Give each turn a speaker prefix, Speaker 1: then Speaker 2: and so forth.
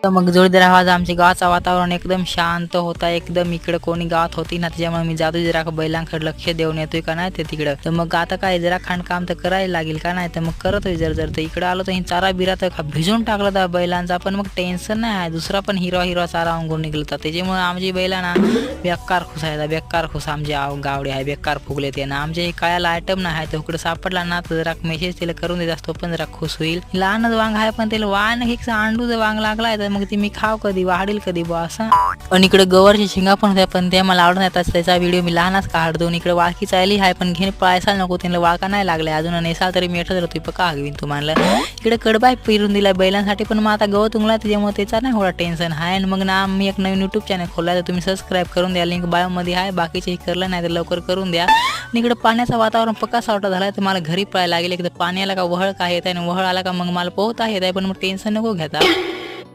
Speaker 1: तर मग जोरदार आवाज आमच्या गावाचं वातावरण एकदम शांत होता, एकदम इकडे कोणी गावात होती ना, त्याच्यामुळे मी जातो जरा बैलांकडे लक्ष देऊन येतोय का नाही ते तिकडं. तर मग आता काय जरा खाणकाम तर करायला लागेल का नाही, तर मग करतोय जर जर तर इकडे आलो तर ही चारा बिरा तर भिजून टाकलं त्या बैलांचा, पण मग टेन्शन नाही आहे. दुसरा पण हिरवा चारा अंगून निघलता, त्याच्यामुळे आमची बैला ना बेकार खुश आहे, बेकार खुश आमचे गावडे आहे, बेकार फुगले ते ना. आमचे काळ्याला आयटम नाही आहे, तर इकडे सापडला ना तर जरा मेसेज तिला करून देत असतो, पण जरा खुश होईल. लहानच वांग आहे पण त्याला वाण एक अंडूचं वांग लागलाय, तर मग ती मी खाव कधी वाढील कधी बा असं. पण इकडे गवरची शिंगा पण होत्या, पण ते मला आवडून येतात. त्याचा व्हिडिओ मी लहानच काढतो. इकडे वाळकी चालली आहे, पण घेणे पळायला नको, त्यांना वाळका नाही लागलाय अजून. नेसाल तरी मी येतच राहतोय पका हगवीन तुम्हाला. इकडे कडबाय फिरून दिलाय बैलांसाठी, पण मग आता गवत उंगला त्याच्यामुळे त्याचा नाही एवढा टेन्शन आहे. आणि मग ना मी एक नवीन युट्यूब चॅनल खोलला, तर तुम्ही सबस्क्राईब करून द्या, लिंक बायोमध्ये आहे. बाकीचे करलं नाही तर लवकर करून द्या. आणि इकडे पाण्याचं वातावरण पक्का सावटा झालाय, तर मला घरी पळायला लागेल. एकदा पाणी आला का वहळ काय येत आहे, आणि वहळ आला का मग मला पोहता येत आहे, पण मग टेन्शन नको घेता.